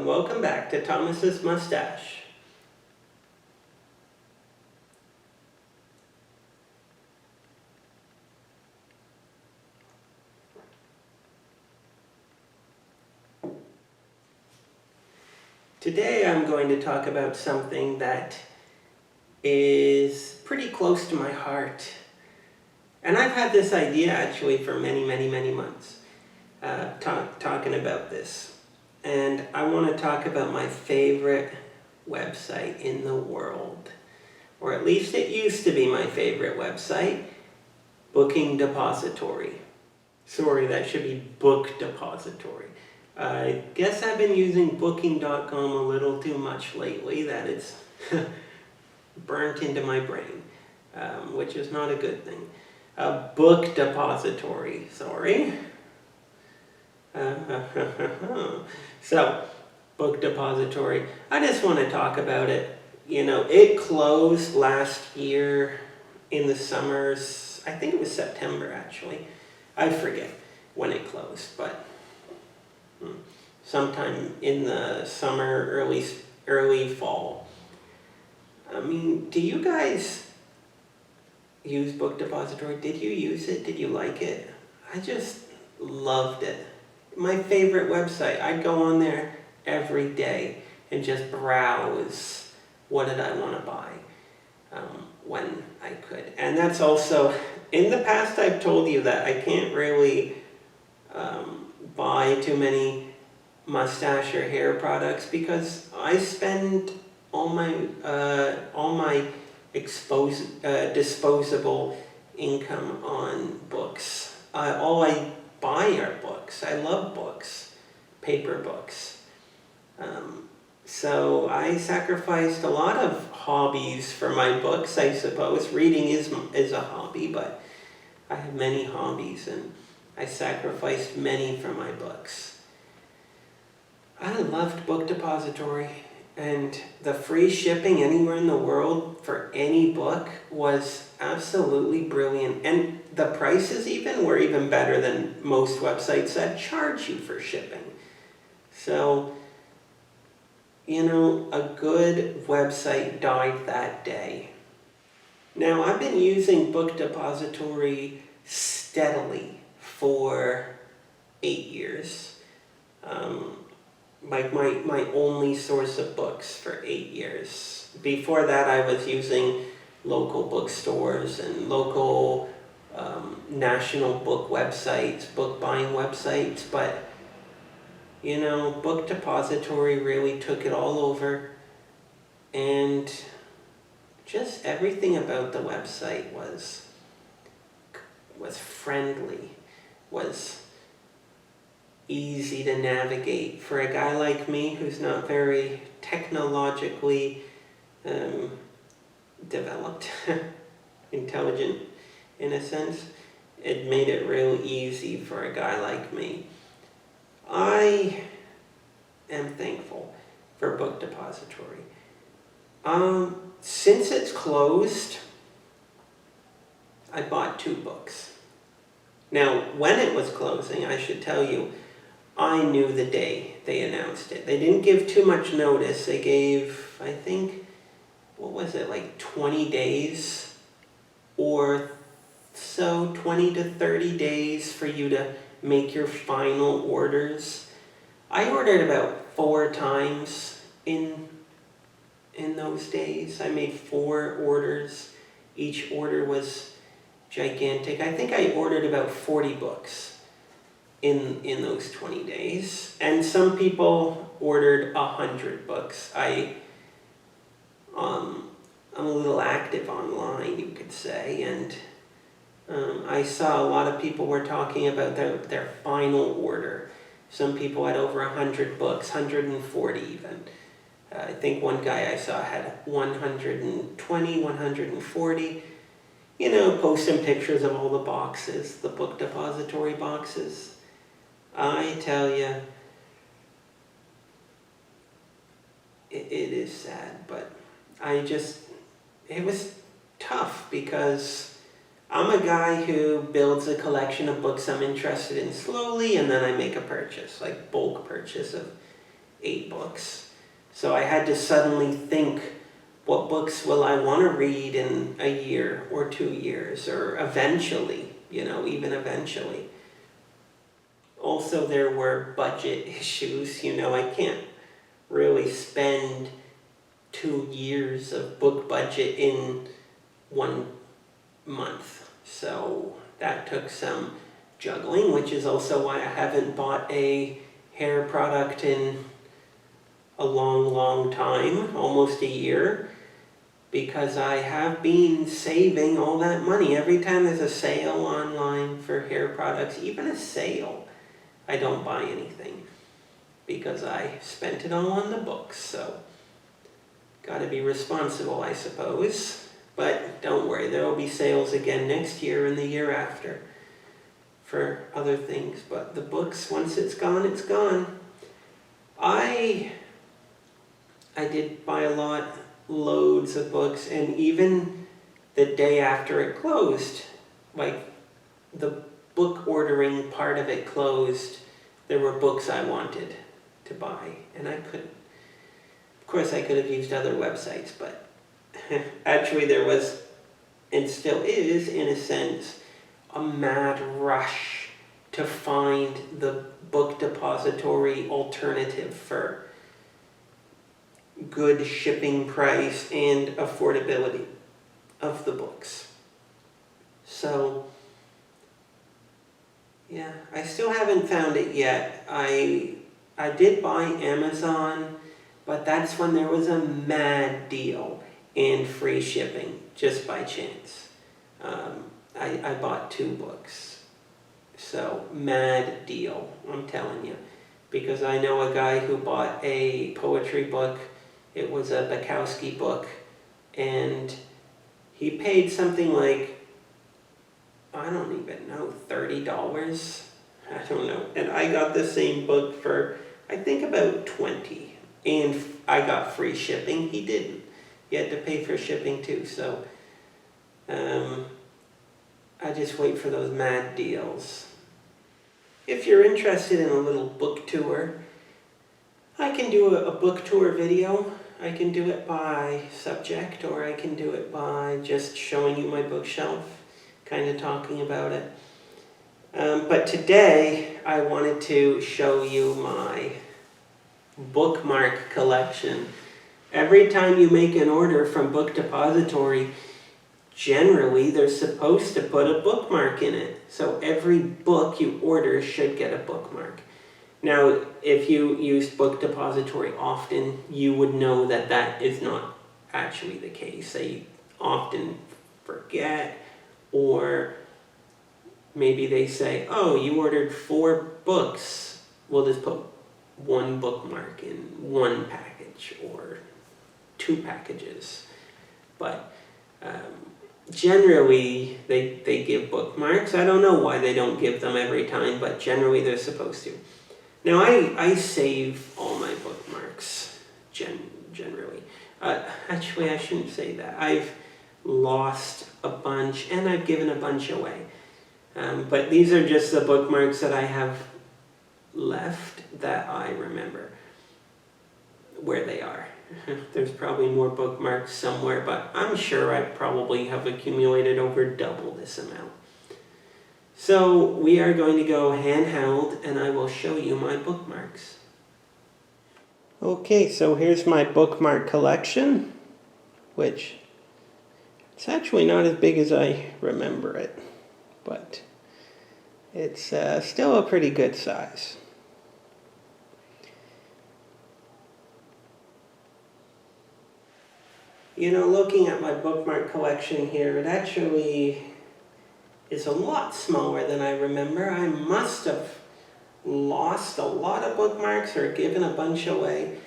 and welcome back to Thomas's Moustache. Today I'm going to talk about something that is pretty close to my heart. And I've had this idea actually for many months, talking about this. And I want to talk about my favorite website in the world. Or at least it used to be my favorite website, Book Depository. Sorry, that should be Book Depository. I guess I've been using booking.com a little too much lately. That it's burnt into my brain, which is not a good thing. Book Depository, sorry. So, Book Depository, I just want to talk about it. You know, it closed last year in the summers. I think it was September actually. I forget when it closed, but sometime in the summer, early fall. I mean, do you guys use Book Depository? Did you use it? Did you like it? I just loved it. My favorite website. I'd go on there every day and just browse what did I want to buy when I could. And that's also, in the past I've told you that I can't really buy too many mustache or hair products because I spend all my disposable income on books. All I buy are books. I love books, paper books. So I sacrificed a lot of hobbies for my books, I suppose. Reading is a hobby, but I have many hobbies and I sacrificed many for my books. I loved Book Depository, and the free shipping anywhere in the world for any book was absolutely brilliant. And the prices were even better than most websites that charge you for shipping. So, you know, a good website died that day. Now, I've been using Book Depository steadily for 8 years. Like my only source of books for 8 years. Before that, I was using local bookstores and local national book websites, book buying websites, but you know, Book Depository really took it all over, and just everything about the website was friendly, was easy to navigate for a guy like me who's not very technologically developed, intelligent in a sense. It made it real easy for a guy like me. I am thankful for Book Depository. Since it's closed, I bought 2 books. Now, when it was closing, I should tell you, I knew the day they announced it. They didn't give too much notice. They gave, I think, what was it, like 20 days or so, 20 to 30 days for you to make your final orders. I ordered about 4 times in those days. I made 4 orders. Each order was gigantic. I think I ordered about 40 books in those 20 days. And some people ordered 100 books. I'm a little active online, you could say, and I saw a lot of people were talking about their final order. Some people had over 100 books, 140 even. I think one guy I saw had 120, 140. You know, posting pictures of all the boxes, the Book Depository boxes. I tell you, it is sad, but it was tough because I'm a guy who builds a collection of books I'm interested in slowly, and then I make a purchase, like bulk purchase of 8 books. So I had to suddenly think, what books will I want to read in a year or 2 years, or eventually, even eventually. Also, there were budget issues. I can't really spend 2 years of book budget in 1 month. So that took some juggling, which is also why I haven't bought a hair product in a long time, almost a year, because I have been saving all that money. Every time there's a sale online for hair products, even a sale, I don't buy anything because I spent it all on the books. So gotta be responsible, I suppose. But don't worry, there will be sales again next year and the year after for other things. But the books, once it's gone, it's gone. I did buy loads of books, and even the day after it closed, like the book ordering part of it closed, there were books I wanted to buy, and I couldn't. Of course, I could have used other websites, but actually there was, and still is, in a sense, a mad rush to find the Book Depository alternative for good shipping price and affordability of the books. So, yeah, I still haven't found it yet. I did buy Amazon, but that's when there was a mad deal and free shipping, just by chance. I bought 2 books. So, mad deal, I'm telling you. Because I know a guy who bought a poetry book. It was a Bukowski book, and he paid something like, I don't even know, $30? I don't know. And I got the same book for, I think, about $20. And I got free shipping. He didn't. He had to pay for shipping too. So I just wait for those mad deals. If you're interested in a little book tour, I can do a book tour video. I can do it by subject, or I can do it by just showing you my bookshelf, kind of talking about it. But today, I wanted to show you my bookmark collection. Every time you make an order from Book Depository, generally they're supposed to put a bookmark in it. So every book you order should get a bookmark. Now, if you use Book Depository often, you would know that that is not actually the case. They often forget, or maybe they say, oh, you ordered 4 books. We'll just put 1 bookmark in 1 package, or 2 packages. But generally, they give bookmarks. I don't know why they don't give them every time, but generally they're supposed to. Now, I save all my bookmarks, generally. Actually, I shouldn't say that. I've lost a bunch, and I've given a bunch away. But these are just the bookmarks that I have left that I remember where they are. There's probably more bookmarks somewhere, but I'm sure I probably have accumulated over double this amount. So we are going to go handheld, and I will show you my bookmarks. Okay, so here's my bookmark collection, which it's actually not as big as I remember it, but it's still a pretty good size. Looking at my bookmark collection here, it actually is a lot smaller than I remember. I must have lost a lot of bookmarks or given a bunch away.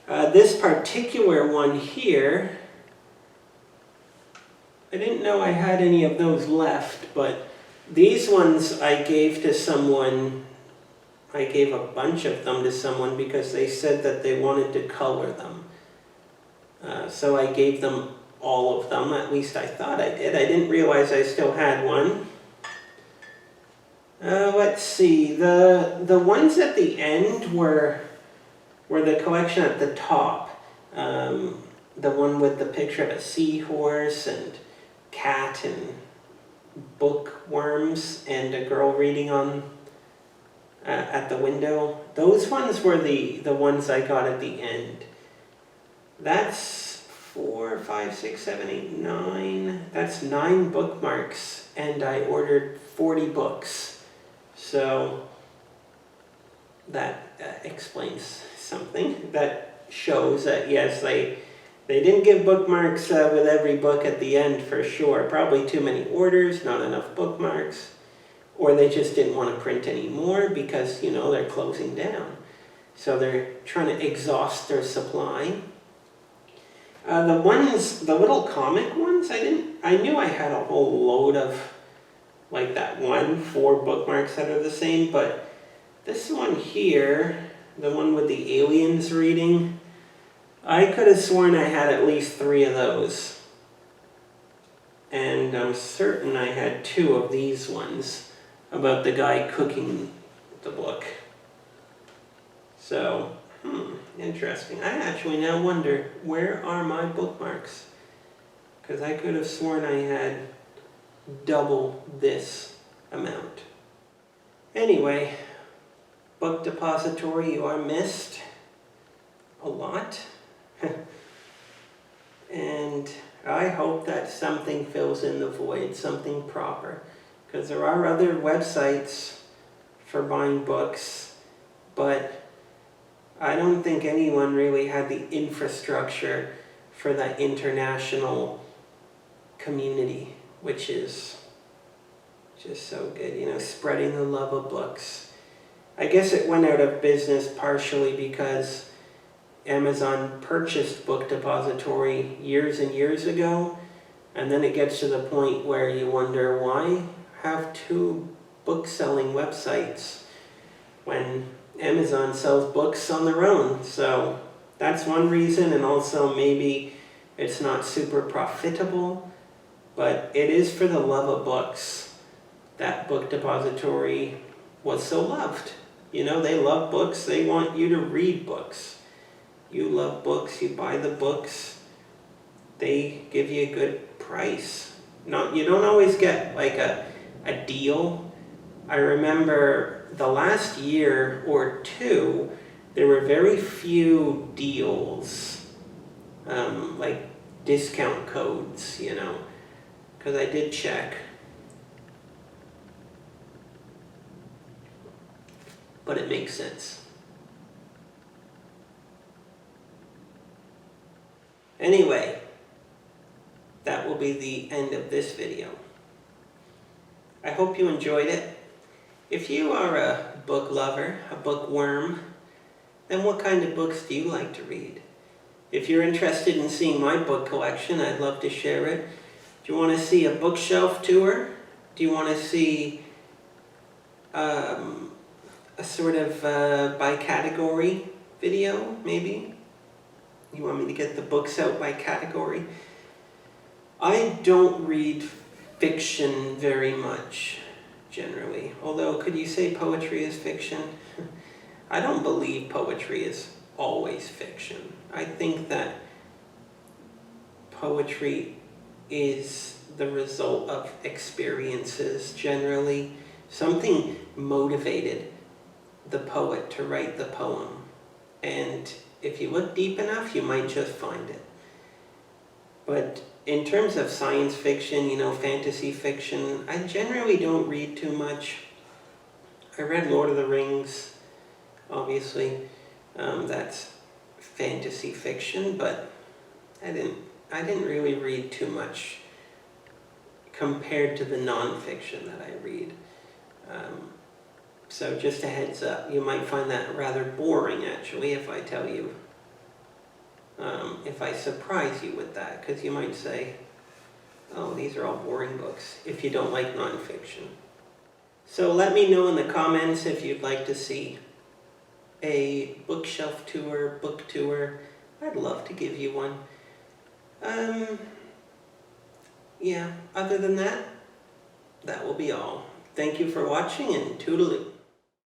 This particular one here, I didn't know I had any of those left, but these ones I gave to someone. I gave a bunch of them to someone because they said that they wanted to color them. So I gave them all of them, at least I thought I did. I didn't realize I still had one. Let's see, the ones at the end were were the collection at the top. The one with the picture of a seahorse and cat and bookworms and a girl reading on at the window. Those ones were the ones I got at the end. That's 4, 5, 6, 7, 8, 9. That's 9 bookmarks, and I ordered 40 books. So that explains something. That shows that yes, they didn't give bookmarks with every book at the end for sure. Probably too many orders, not enough bookmarks, or they just didn't want to print any more because, you know, they're closing down. So they're trying to exhaust their supply. The little comic ones, I knew I had a whole load of, like that 4 bookmarks that are the same, but this one here, the one with the aliens reading, I could have sworn I had at least 3 of those. And I'm certain I had 2 of these ones about the guy cooking the book. So, interesting. I actually now wonder, where are my bookmarks? Because I could have sworn I had double this amount. Anyway, Book Depository, you are missed a lot. And I hope that something fills in the void, something proper. Because there are other websites for buying books, but I don't think anyone really had the infrastructure for that international community, which is just so good, you know, spreading the love of books. I guess it went out of business partially because Amazon purchased Book Depository years and years ago, and then it gets to the point where you wonder, why have 2 book-selling websites when Amazon sells books on their own? So that's one reason, and also maybe it's not super profitable, but it is for the love of books that Book Depository was so loved. You know, they love books, they want you to read books. You love books, you buy the books, they give you a good price. You don't always get like a deal. I remember the last year or 2, there were very few deals, like discount codes, you know, because I did check. But it makes sense. Anyway, that will be the end of this video. I hope you enjoyed it. If you are a book lover, a bookworm, then what kind of books do you like to read? If you're interested in seeing my book collection, I'd love to share it. Do you want to see a bookshelf tour? Do you want to see a sort of by category video, maybe? You want me to get the books out by category? I don't read fiction very much, generally. Although, could you say poetry is fiction? I don't believe poetry is always fiction. I think that poetry is the result of experiences, generally. Something motivated the poet to write the poem. And if you look deep enough, you might just find it. But in terms of science fiction, you know, fantasy fiction, I generally don't read too much. I read Lord of the Rings, obviously. That's fantasy fiction, but I didn't really read too much compared to the non-fiction that I read. So just a heads up, you might find that rather boring, actually, if I tell you, if I surprise you with that, because you might say, oh, these are all boring books, if you don't like nonfiction. So let me know in the comments if you'd like to see a bookshelf tour, book tour. I'd love to give you one. Yeah, other than that, that will be all. Thank you for watching, and toodaloo.